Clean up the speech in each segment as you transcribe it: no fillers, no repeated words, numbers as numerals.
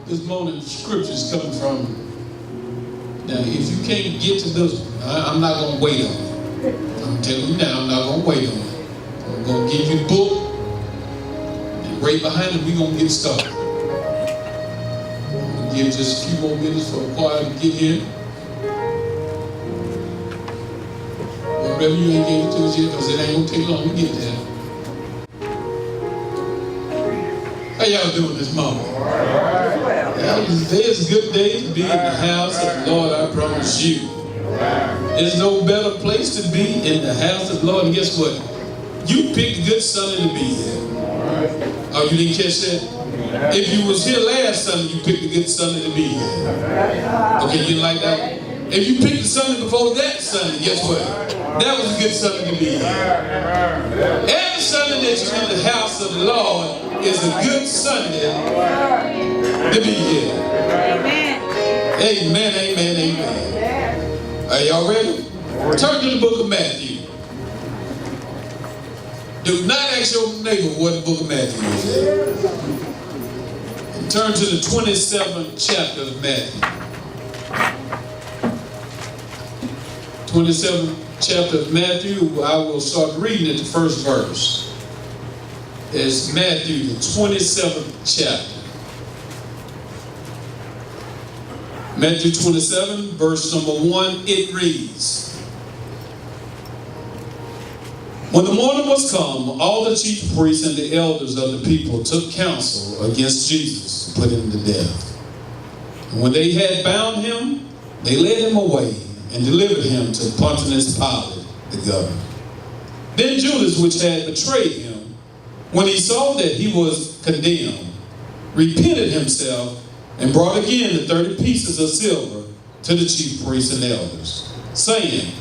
This morning, scriptures coming from. Now, if you can't get to this one, I'm not going to wait on it. I'm telling you now, I'm not going to wait on it. I'm going to give you the book, and right behind it, we're going to get started. I'm going to give just a few more minutes for the choir to get in. Whatever you ain't gave it to us yet, because it ain't going to take long to get there. How y'all doing this morning? Today's a good day to be in the house of the Lord, I promise you. There's no better place to be in the house of the Lord. And guess what? You picked a good Sunday to be here. Oh, you didn't catch that? If you was here last Sunday, you picked a good Sunday to be here. Okay, you didn't like that? If you picked the Sunday before that Sunday, guess what? That was a good Sunday to be here. Every Sunday that you're in the house of the Lord is a good Sunday to be here. Amen. Amen, amen, amen. Are y'all ready? Turn to the book of Matthew. Do not ask your neighbor what the book of Matthew is at. And turn to the 27th chapter of Matthew. 27th chapter of Matthew, I will start reading at the first verse. It's Matthew, the 27th chapter. Matthew 27, verse number 1, it reads, When the morning was come, all the chief priests and the elders of the people took counsel against Jesus to put him to death. And when they had bound him, they led him away and delivered him to Pontius Pilate, the governor. Then Judas, which had betrayed him, when he saw that he was condemned, repented himself and brought again the 30 pieces of silver to the chief priests and elders, saying,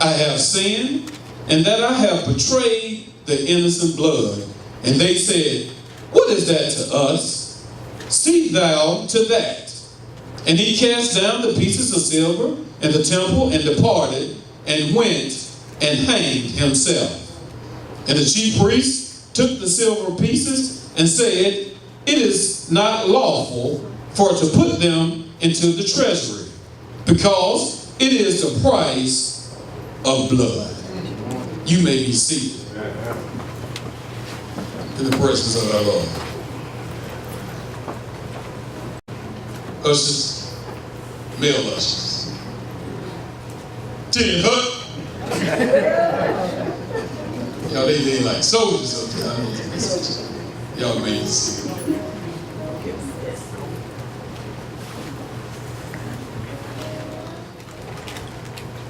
I have sinned, and that I have betrayed the innocent blood. And they said, What is that to us? See thou to that. And he cast down the pieces of silver in the temple and departed, and went and hanged himself. And the chief priests took the silver pieces and said, It is not lawful for to put them into the treasury, because it is the price of blood. You may be seated in the presence of our Lord. Ushers, male ushers. Tin Hut. Y'all, they like soldiers up there. Y'all may see.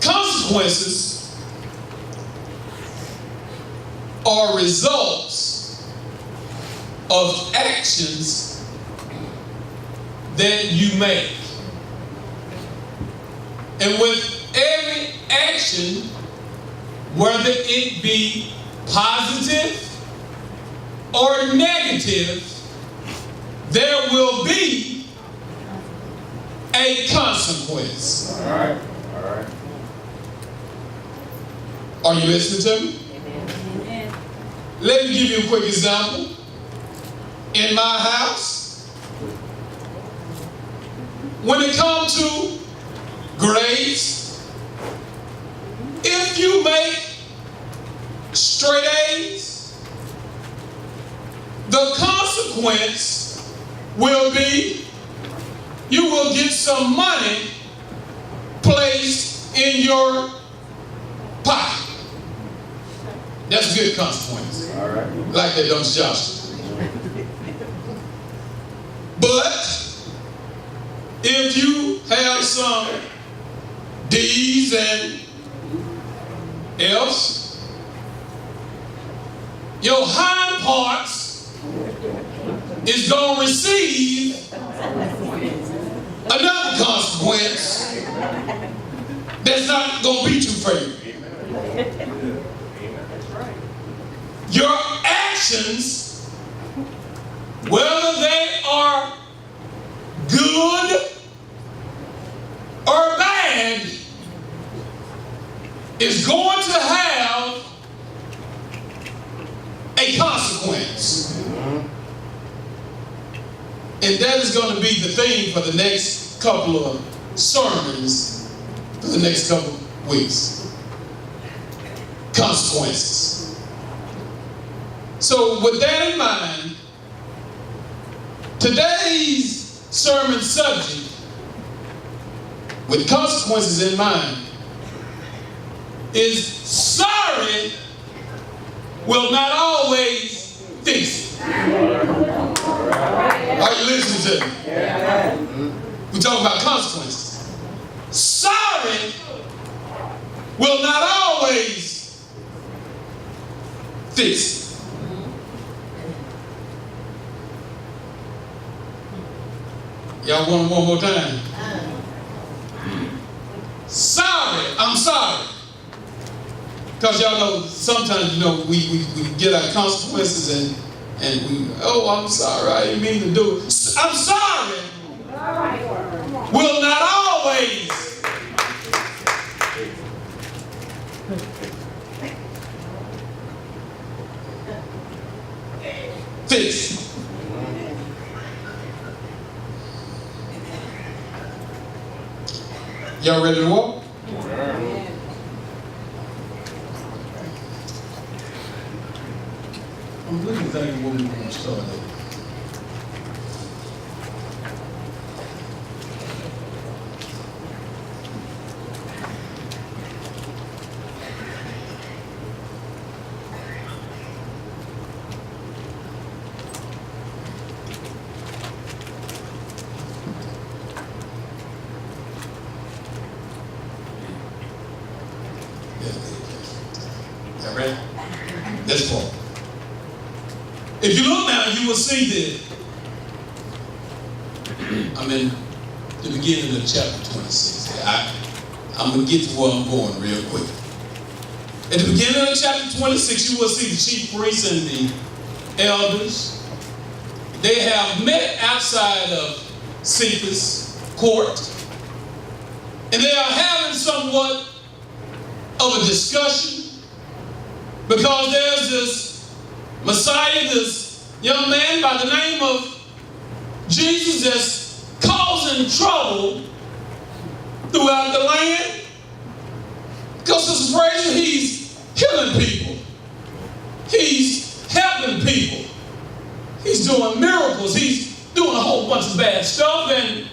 Consequences are results of actions that you make. And with every action, whether it be positive or negative, there will be a consequence. All right, all right. Are you listening to me? Amen. Let me give you a quick example. In my house, when it comes to grades, if you make straight A's, the consequence will be you will get some money placed in your pocket. That's a good consequence. All right. Like that, don't you, Joshua? But if you have some D's and F's, your hind parts is going to receive another consequence that's not going to be too favorable. Your actions, whether they are good or bad, is going to have a consequence. And And that is going to be the theme for the next couple of sermons for the next couple of weeks. Consequences. So with that in mind, today's sermon subject, with consequences in mind, is sorry will not always fix it. Are you listening to me? We're talking about consequences. Sorry will not always fix it. Y'all want it one more time? Sorry, I'm sorry. Because y'all know, sometimes, we get our consequences and we, I'm sorry, I didn't mean to do it. I'm sorry will not always fix it. Y'all ready to walk? I'm really thinking what we want to start at. Y'all ready? Let's walk. If you look now, you will see that I'm in the beginning of chapter 26. I'm going to get to where I'm going real quick. At the beginning of chapter 26, you will see the chief priests and the elders. They have met outside of Cephas' court, and they are having somewhat of a discussion because there's this Messiah, this young man by the name of Jesus, that's causing trouble throughout the land. Because it's crazy, he's healing people. He's helping people. He's doing miracles. He's doing a whole bunch of bad stuff, and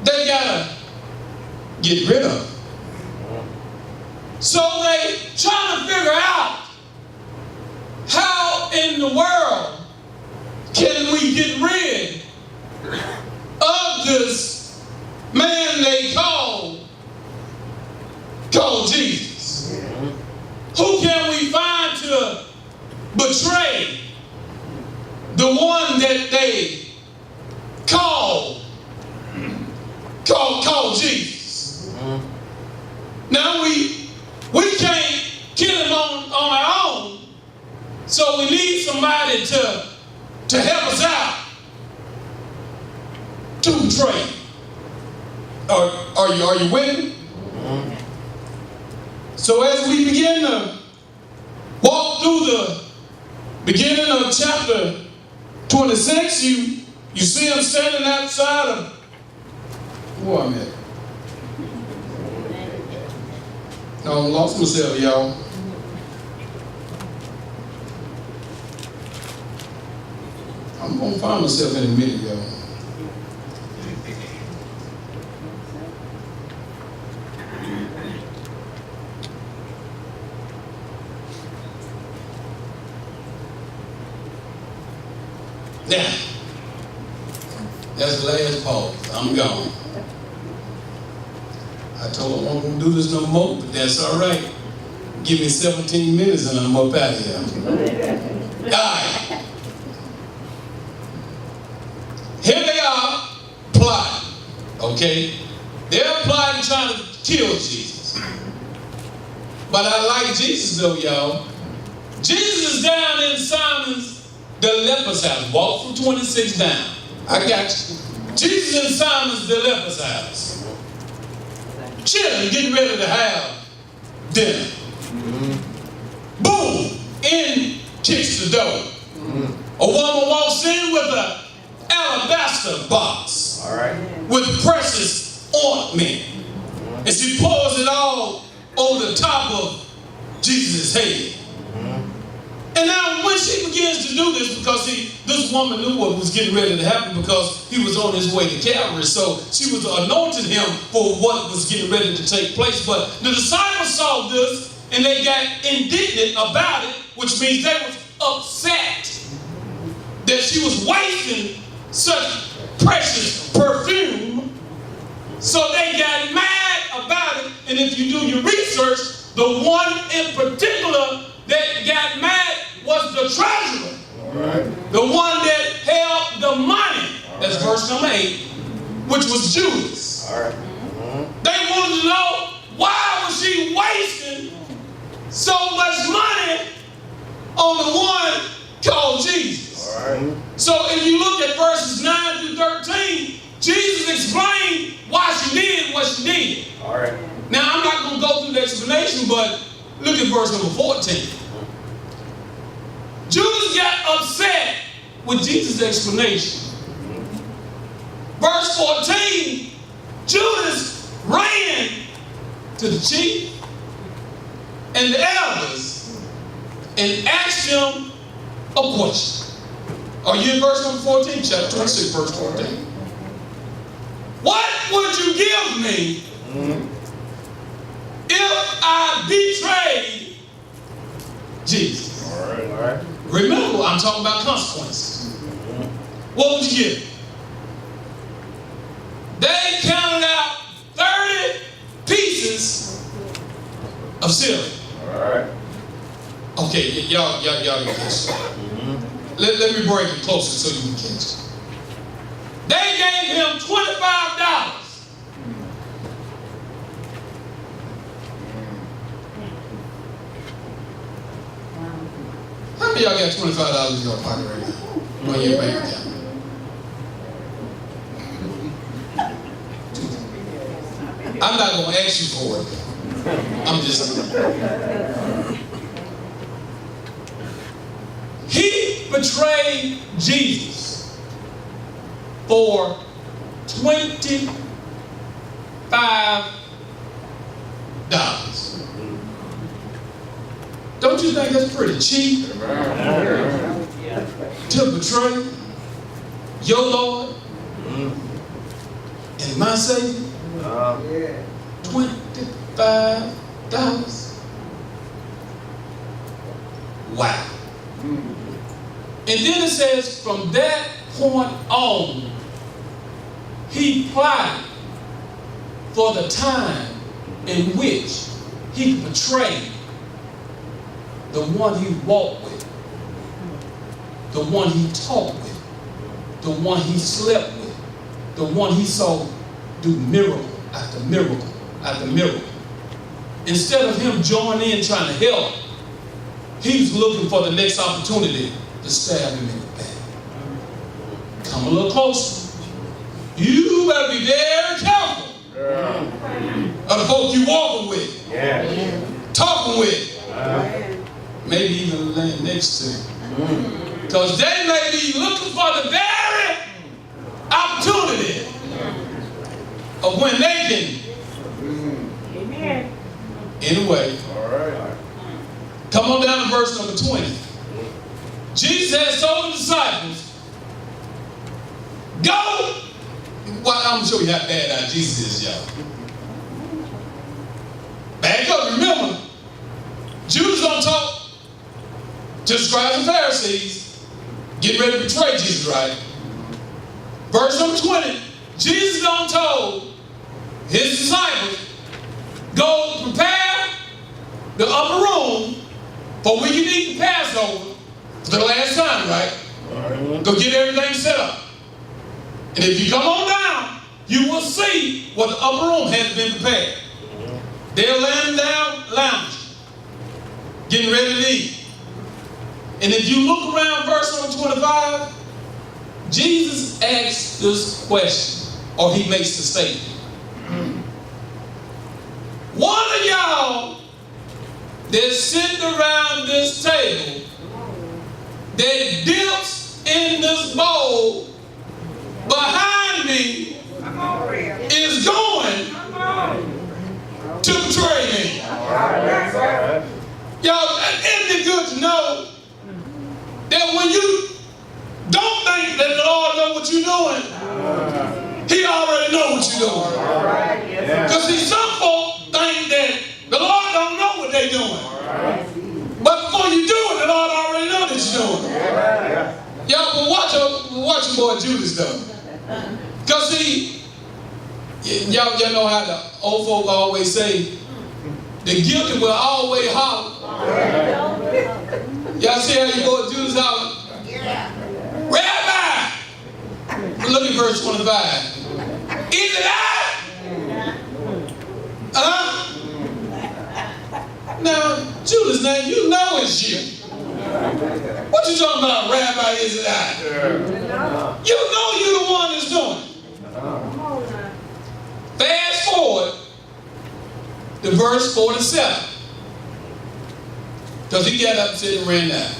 they gotta get rid of him. So they trying to figure out, how in the world can we get rid of this man they call Jesus? Who can we find to betray the one that they call Jesus? Now we can't kill him on our own. So we need somebody to help us out to betray. Are you with me? So as we begin to walk through the beginning of chapter 26, you see him standing outside of where I'm at. No, I lost myself, y'all. I'm going to find myself in a minute, y'all. Now, that's the last pause. I'm gone. I told him I wasn't going to do this no more, but that's all right. Give me 17 minutes and I'm up out of here. All right. Here they are plotting, okay? They're plotting trying to kill Jesus. But I like Jesus though, y'all. Jesus is down in Simon's the leper's house. Walk from 26 down. I got you. Jesus in Simon's the leper's house. Chilling, getting ready to have dinner. Boom! In kicks the door. A woman walks in with a alabaster box, All right. with precious ointment. And she pours it all over the top of Jesus' head. And now when she begins to do this, because this woman knew what was getting ready to happen because he was on his way to Calvary. So she was anointing him for what was getting ready to take place. But the disciples saw this and they got indignant about it, which means they was upset that she was wasting such precious perfume. So they got mad about it. And if you do your research, the one in particular that got mad was the treasurer. Right. The one that held the money. That's verse number 8, which was Judas. All right. They wanted to know, why was she wasting so much money on the one called Jesus? All right. So if you look at verses 9 through 13, Jesus explained why she did what she did. All right. Now, I'm not going to go through the explanation, but look at verse number 14. Judas got upset with Jesus' explanation. Verse 14, Judas ran to the chief and the elders and asked them a question. Are you in verse number 14? Chapter 26, verse 14. What would you give me if I betrayed Jesus? All right. All right. Remember, I'm talking about consequences. What would you give? They counted out 30 pieces of silver. All right. Okay, y'all can catch it. Let me break it closer so you can catch it. They gave him $25. How many of y'all got $25 in your pocket right now? On your bank account? I'm not going to ask you for it. I'm just... He betrayed Jesus for $25. Don't you think that's pretty cheap to betray your Lord and my Savior? $25. Wow. And then it says, from that point on, he plotted for the time in which he could betray the one he walked with, the one he talked with, the one he slept with, the one he saw do miracle after miracle after miracle. Instead of him joining in trying to help, he was looking for the next opportunity to stab him in the back. Come a little closer. You better be very careful of the folk you walking with, talking with, maybe even laying next to him. Because they may be looking for the very opportunity of when they can. Anyway, come on down to verse number 20. Jesus has told the disciples, go. Well, I'm going to show you how bad Jesus is, y'all. Back up, remember, Judas going to talk to the scribes and Pharisees, getting ready to betray Jesus, right? Verse number 20, Jesus going to tell his disciples, go prepare the upper room for when you eat the Passover for the last time, right? Go get everything set up. And if you come on down, you will see what the upper room has been prepared. They're laying down, lounging, getting ready to eat. And if you look around verse number 25, Jesus asks this question, or he makes the statement. One of y'all that's sitting around this table that dips in this bowl behind me is going to betray me. Y'all, isn't it good to know that when you don't think that the Lord knows what you're doing, He already knows what you're doing. Because see, some folk think that the Lord don't know what they're doing. But before you do it, the Lord already knows that you're doing it. Y'all, but watch your boy Judas though. Because see, y'all know how the old folk always say, the guilty will always holler. Y'all see how your boy Judas holler? Rabbi! Look at verse 25. Is it I? Now, Judas, now you know it's you. What you talking about, Rabbi, is it I? You know you're the one that's doing it. Fast forward to verse 47. Because he got up and said and ran out.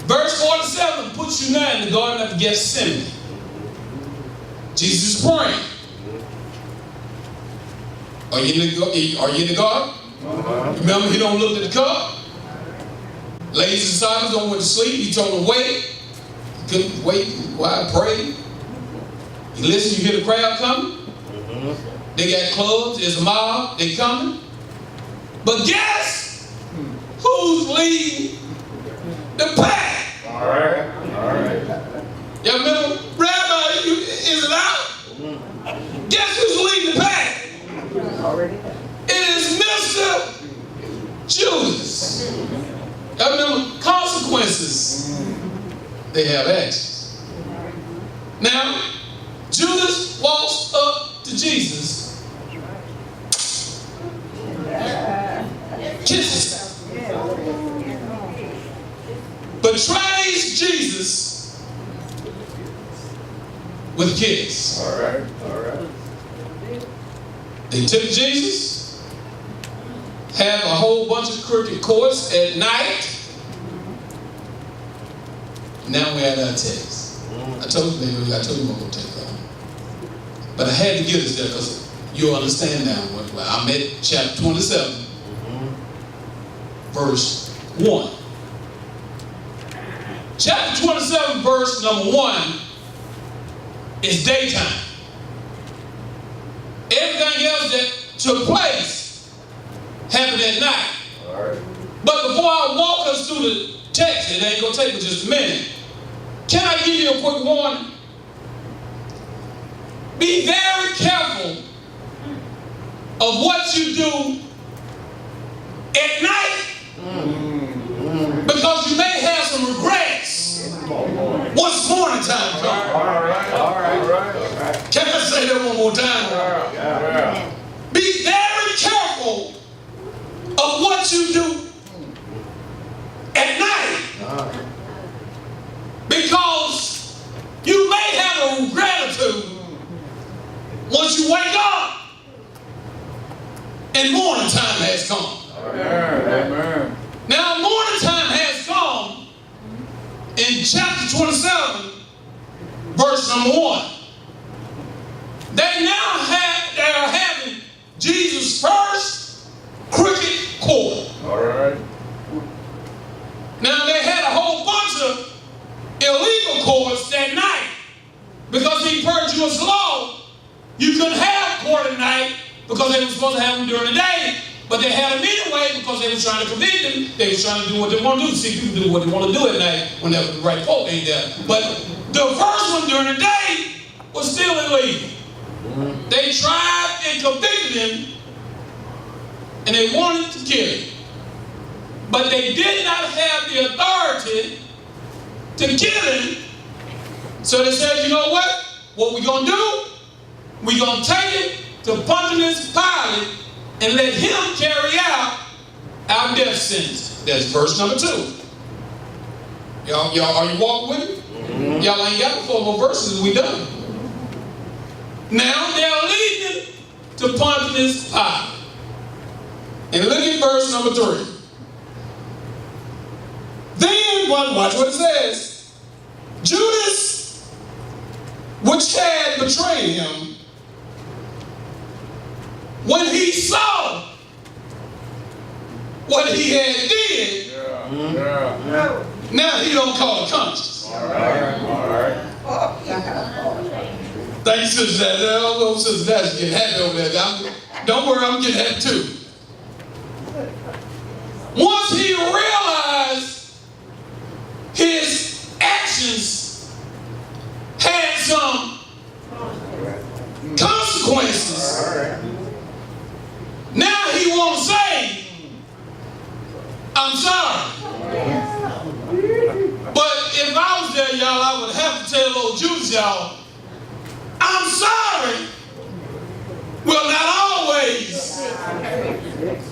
Verse 47 puts you now in the Garden of Gethsemane. Jesus is praying. Are you in the garden? Remember, he don't look at the cup. Ladies and disciples don't went to sleep. He told them wait. He couldn't wait while I prayed. You listen, you hear the crowd coming. They got clubs, there's a mob, they coming. But guess who's leading the pack? All right. Y'all remember? Rabbi, is it out? Guess who's leading the pack? It is Mr. Judas. Y'all remember? Consequences. They have actions. Now, Judas walks up to Jesus. Kisses him. Betrays Jesus with a kiss. All right. They took Jesus, have a whole bunch of crooked courts at night. Now we're at our text. I told you I'm going to take long. But I had to get us there because you'll understand now. I'm at chapter 27, verse 1. Chapter 27, verse number 1 is daytime. Everything else that took place happened at night. All right. But before I walk us through the text, it ain't going to take me just a minute. Can I give you a quick warning? Be very careful of what you do at night because you may have some regrets once morning time comes. All right. Can I say that one more time? Be very careful of what you do at night because you may have a gratitude once you wake up and morning time has come. Amen. Now morning time has come in chapter 27, verse number 1. They are having Jesus' first crooked court. All right. Now they had a whole bunch of illegal courts that night because he purged Jewish law. You couldn't have court at night because they were supposed to have them during the day, but they had them anyway because they were trying to convict them. They were trying to do what they want to do. See, people do what they want to do at night whenever the right folk ain't there. But the first one during the day was still illegal. They tried and convicted him, and they wanted to kill him. But they did not have the authority to kill him. So they said, you know what? What we're going to do, we're going to take it to Pontius Pilate and let him carry out our death sentence. That's verse number 2. Y'all, are you walking with me? Y'all ain't got 4 more verses and we done. Now they're leading to Pontius Pilate. And look at verse number 3. Then, watch what it says. Judas, when which had betrayed him, when he saw what he had did, now he don't call it conscience. All right. Thank you, Sister Dad. Oh, Sister Dad's getting happy over there. Don't worry, I'm getting happy too. Once he realized his actions had some consequences, now he won't say, I'm sorry. But if I was there, y'all, I would have to tell old Judas, y'all, I'm sorry. Well, not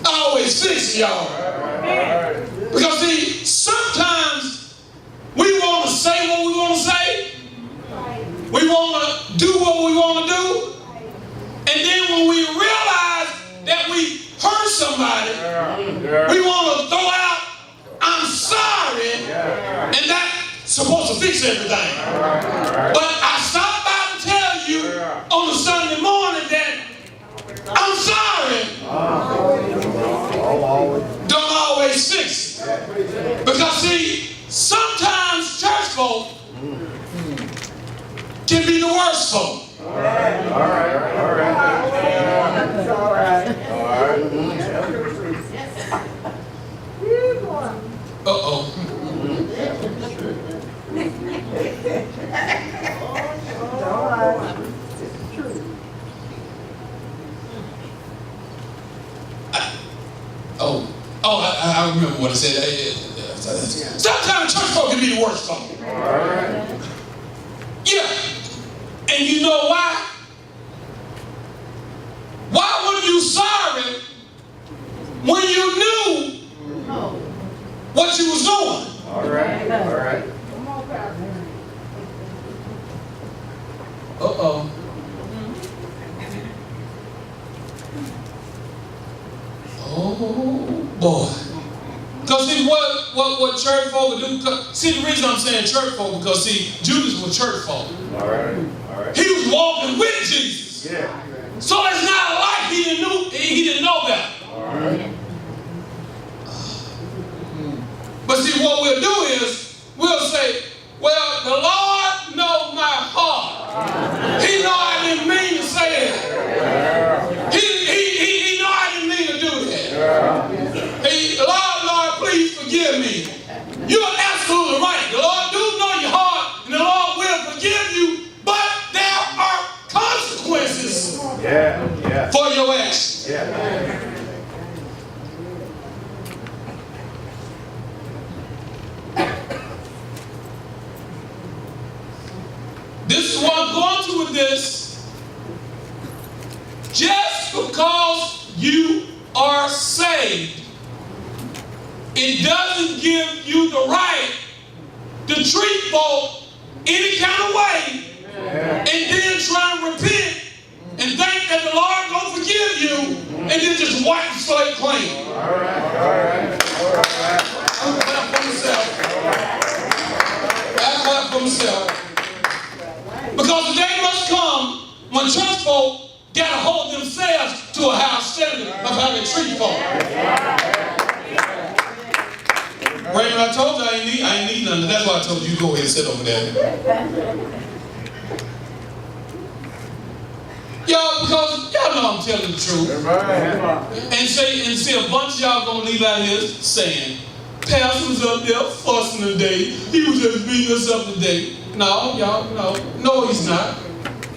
always fix it, y'all. Because see, sometimes we want to say what we want to say. We want to do what we want to do. And then when we realize that we hurt somebody, we want to throw out, I'm sorry, and that's supposed to fix everything. But I stopped by to tell you on a Sunday morning that I'm sorry. Don't always fix it. Because see, sometimes church folk can be the worst folk. All right. Uh-oh. I remember what I said. Sometimes church folk can be the worst folk. Yeah. And you know why? Why were you sorry when you knew what you was doing? All right. Uh-oh. Oh, boy. Because see, what church folk do, see, the reason I'm saying church folk, because see, Judas was church folk. All right. He was walking with Jesus. Yeah. So it's not like he didn't know that. All right. But see, what we'll do is, we'll say, well, the Lord knows my heart. He know I didn't mean to say that. He know I didn't mean to do that. Lord, please forgive me. You're absolutely right. The Lord do know your heart, and the Lord will forgive you, but there are consequences for your actions. This is what I'm going to with this. Just because you are saved, it doesn't give you the right to treat folk any kind of way and then try and repent and think that the Lord gonna forgive you and then just wipe the slate clean. All right. I'm clap for myself. I clap for myself. Because the day must come when church folk gotta hold themselves to a high standard of how they treat folk. Raymond, I told you I ain't need nothing. That's why I told you go ahead and sit over there. Y'all, because y'all know I'm telling the truth. And see a bunch of y'all gonna leave out here saying, Pastor was up there fussing today. He was just beating us up today. No, y'all, no, he's not.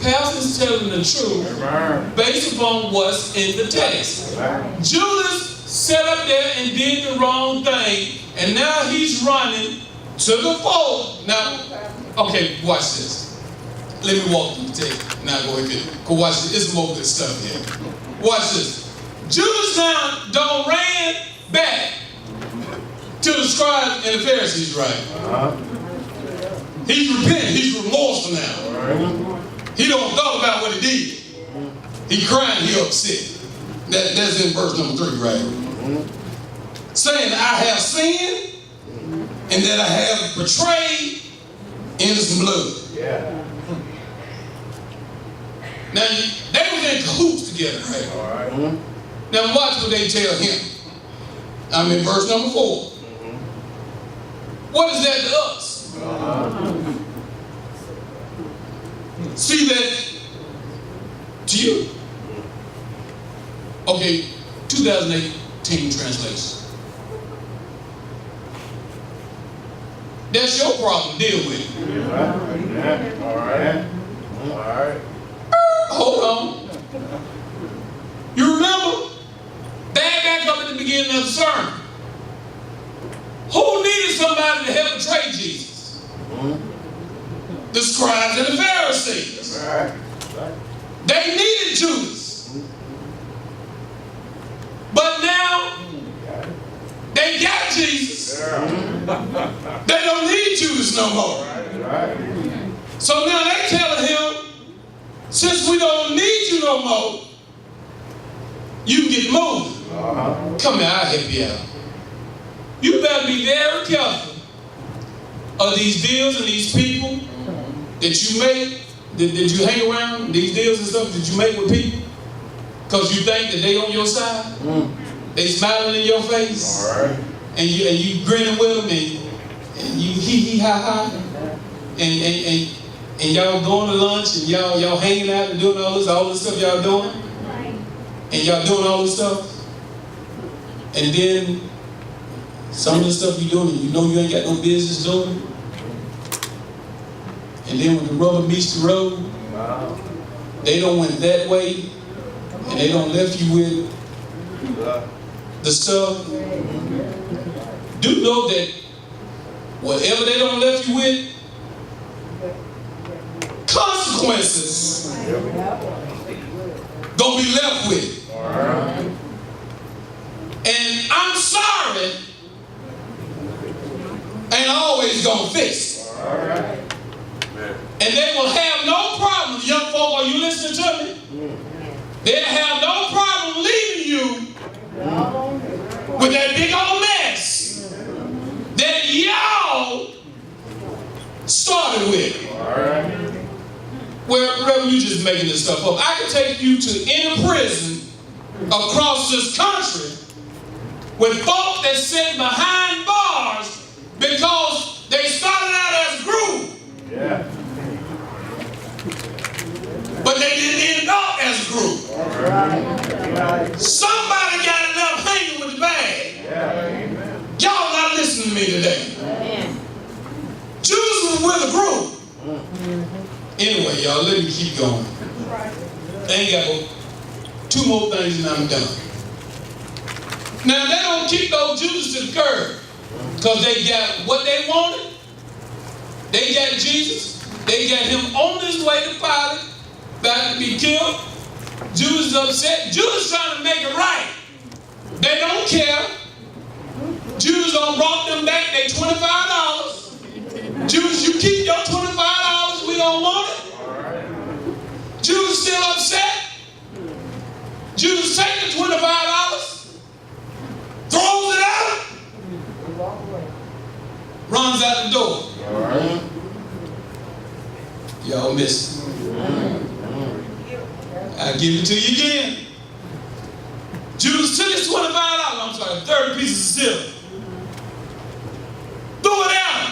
Pastor's telling the truth based upon what's in the text. Judas sat up there and did the wrong thing, and now he's running to the fold. Now, okay, watch this. Let me walk through the text. Now go ahead. Go watch this. It's more good stuff here. Watch this. Judas now don't ran back to the scribes and the Pharisees, right? He's repentant. He's remorseful now. He don't thought about what he did. He crying. He upset. That's in verse number 3, right? Saying, I have sinned and that I have betrayed innocent blood. Now, they was in cahoots together, right? All right. Now watch what they tell him. I'm in verse number 4. What is that to us? See that to you? Okay, 2018 translation. That's your problem, deal with it. All right. All right. Hold on. You remember? Back up at the beginning of the sermon. Who needed somebody to help betray Jesus? The scribes and the Pharisees. All right. They needed Judas. But now, they got Jesus. They don't need Judas no more. So now they telling him, since we don't need you no more, you can get moving. Come here, I'll help you out. You better be very careful of these deals and these people that you make, that you hang around, these deals and stuff that you make with people, because you think that they on your side. They smiling in your face. All right. And you grinning with them, and you hee ha ha, and y'all going to lunch, and y'all hanging out and doing all this stuff y'all doing, and y'all doing all this stuff, and then some of the stuff you doing, you know you ain't got no business doing, and then when the rubber meets the road, they don't went that way, and they don't left you with the stuff. Do know that whatever they don't left you with, consequences gonna be left with. And I'm sorry ain't always gonna fix it. And they will have no problem, young folk, are you listening to me? They'll have no problem leaving you with that big old mess that y'all started with. Well, Reverend, you just making this stuff up. I can take you to any prison across this country with folk that sit behind bars because they started out as a group. Yeah. But they didn't end up as a group. Somebody got enough hanging with the bag. Y'all not listening to me today. Judas was with a group. Anyway, y'all, let me keep going. I ain't got 2 more things and I'm done. Now, they don't kick those Judas to the curb because they got what they wanted. They got Jesus. They got him on his way to Pilate, about to be killed. Judas is upset. Judas trying to make it right. They don't care. Judas done brought them back their $25. Judas, you keep your $25. We don't want it. Judas still upset. Judas take the $25, throws it out, runs out the door. Y'all miss it. I'll give it to you again. Judas took his $25, I'm sorry, 30 pieces of silver, threw it out,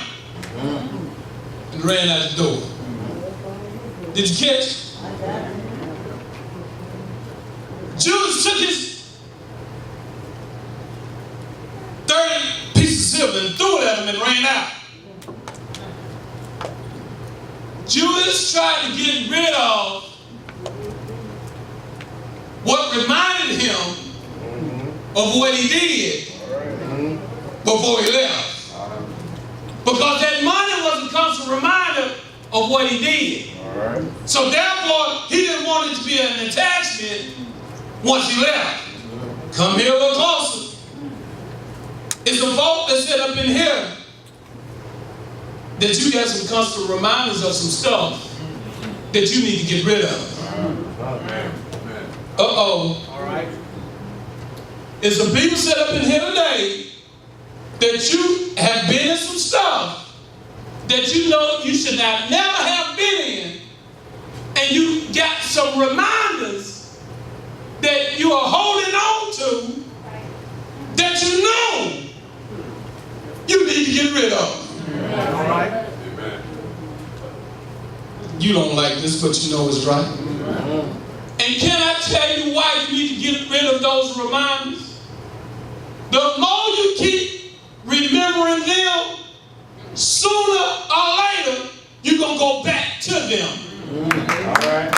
and ran out the door. Did you catch it? Judas took his 30 pieces of silver and threw it at him and ran out. Judas tried to get rid of what reminded him of what he did before he left. Because that money was a constant reminder of what he did. So therefore, he didn't want it to be an attachment once he left. Come here a little closer. It's the folk that sit up in here that you got some constant reminders of some stuff that you need to get rid of. All right. It's some people set up in here today that you have been in some stuff that you know you should not never have been in, and you got some reminders that you are holding on to that you know you need to get rid of. All right. You don't like this, but you know it's right. And can I tell you why you need to get rid of those reminders? The more you keep remembering them, sooner or later, you're going to go back to them. All right.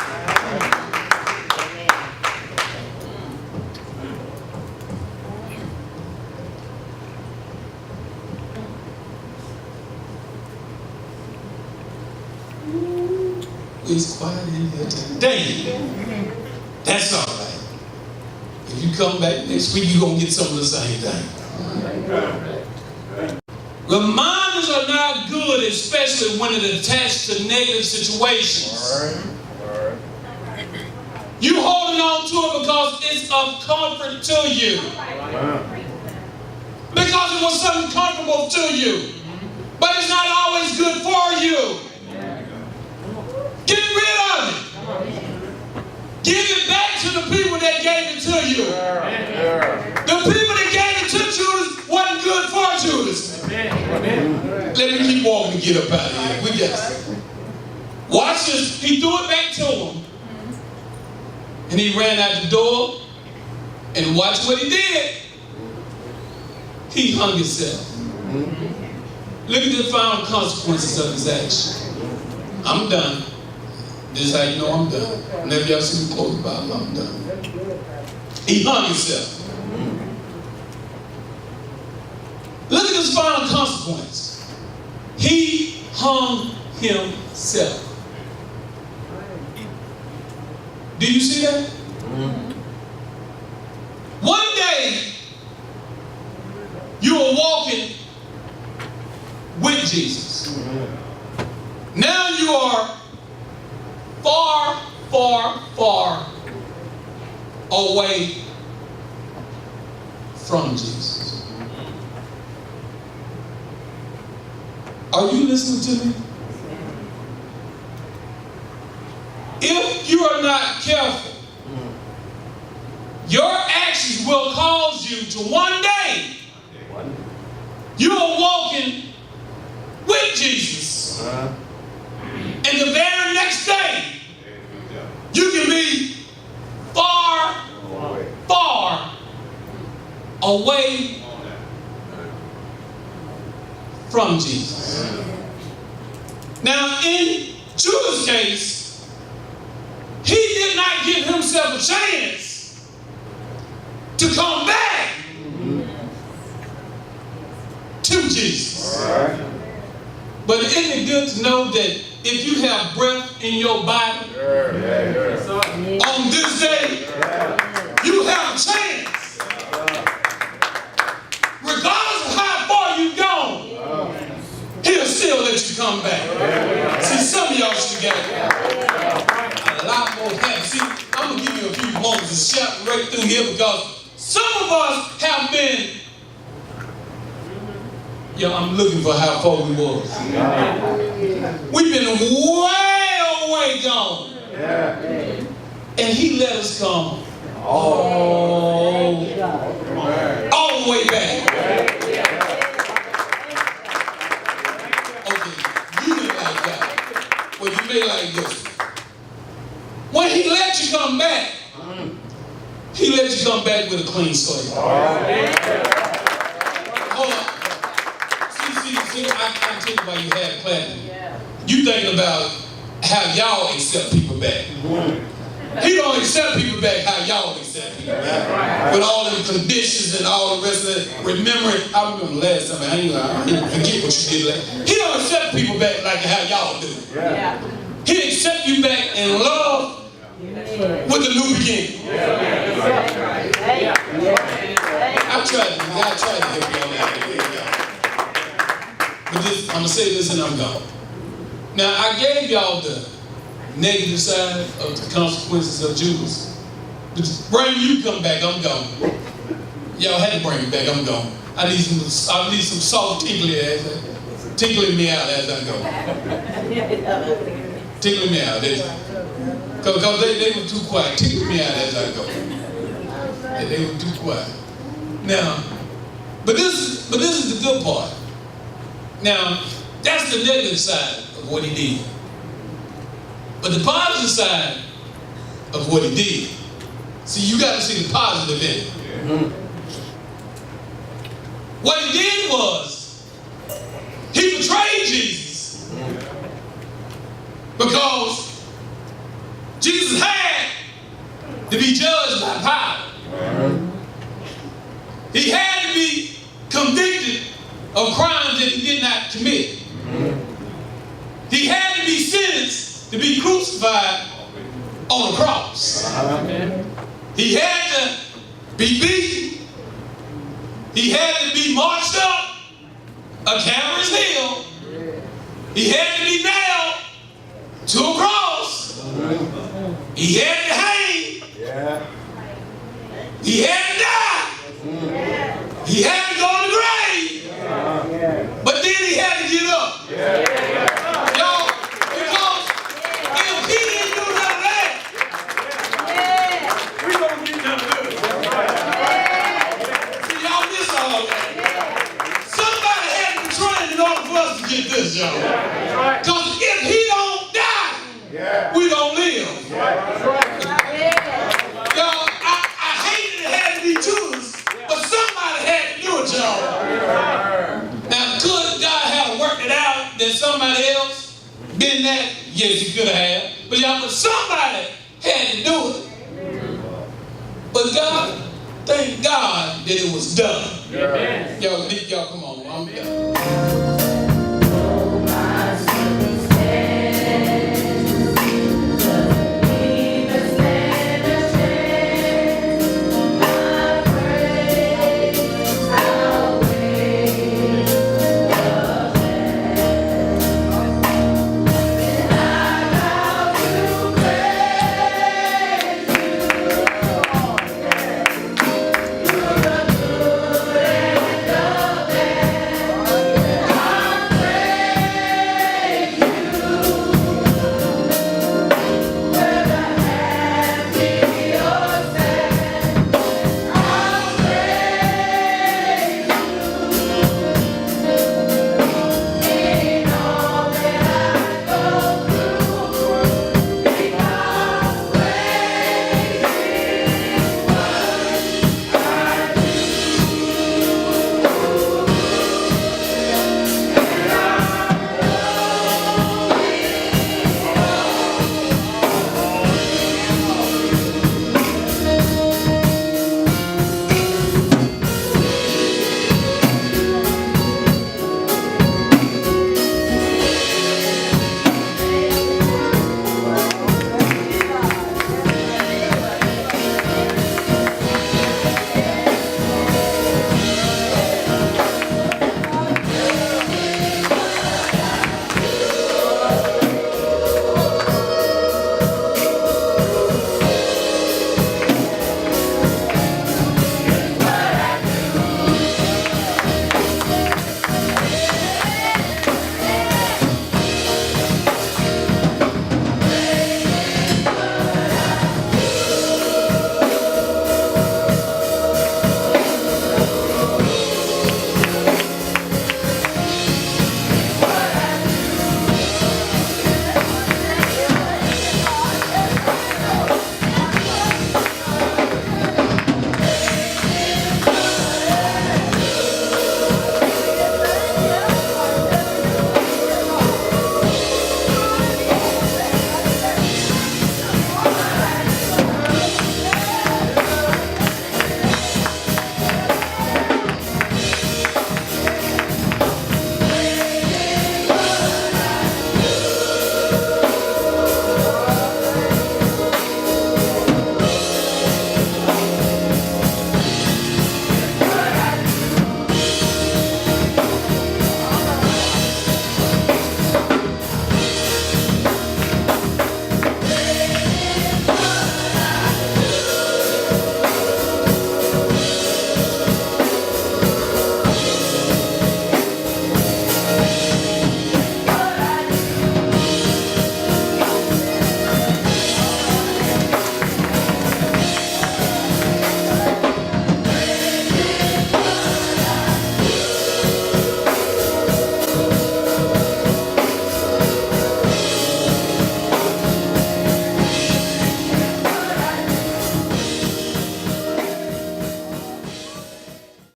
It's quiet in here today. That's all right. If you come back next week, you're going to get some of the same thing. Reminders are not good, especially when it's attached to negative situations. All right. You holding on to it because it's of comfort to you. Because it was something comfortable to you. But it's not always good for you. Get rid of it. Give it back to the people that gave it to you. The people that gave it to Judas wasn't good for Judas. Let me keep walking and get up out of here. We got watch this. He threw it back to him. And he ran out the door. And watch what he did. He hung himself. Look at the final consequences of his action. I'm done. This is how you know I'm done. Whenever y'all see me close about it, I'm done. He hung himself. Look at this final consequence. He hung himself. Do you see that? One day, you are walking with Jesus. Now you are far, far, far away from Jesus. Are you listening to me? If you are not careful, your actions will cause you to one day, you are walking with Jesus. And the very next day, you can be far, far away from Jesus. Now, in Judas' case, he did not give himself a chance to come back to Jesus. But isn't it good to know that if you have breath in your body on this day, you have a chance. Regardless of how far you've gone, he'll still let you come back. See, some of y'all should get a lot more happy. See, I'm going to give you a few moments to shout right through here because some of us have been, I'm looking for how far we was. We've been way away gone. And he let us come all the way back. Okay, you didn't like that. Well, you may like this. When he let you come back, he let you come back with a clean slate. Hold on. See, I tell you why you had planning. You thinking about how y'all accept people back. He don't accept people back how y'all accept people back. With all them conditions and all the rest of it. Remembering, I remember last time, I didn't forget what you did last. He don't accept people back like how y'all do. He accept you back in love with a new beginning. I tried to help y'all out. But I'm going to say this and I'm gone. Now, I gave y'all the negative side of the consequences of Judas. But bring you come back, I'm gone. Y'all had to bring me back, I'm gone. I need some soft tickling me out as I go. Tickle me out. Because they were too quiet. Tickle me out as I go. They were too quiet. Now, but this is the good part. Now, that's the negative side of what he did. But the positive side of what he did, see, you got to see the positive in it. Yeah. What he did was, he betrayed Jesus because Jesus had to be judged by power. He had to be convicted of crimes that he did not commit. He had to be sentenced to be crucified on a cross. He had to be beaten. He had to be marched up a Calvary's hill. He had to be nailed to a cross. He had to hang. He had to die. He had to go to the grave. But then he had to get up. Y'all, because if he didn't do none of that, we don't get none of this. See, y'all miss all of that. Somebody had to be trying in order for us to get this, y'all. Because if he don't die, we don't live. Y'all, I hate that it had to be Judas, but somebody had to do it, y'all. Now, could God have worked it out that somebody else been that? Yes, he could have. But y'all, but somebody had to do it. But God, thank God that it was done. Y'all, come on. I'm done.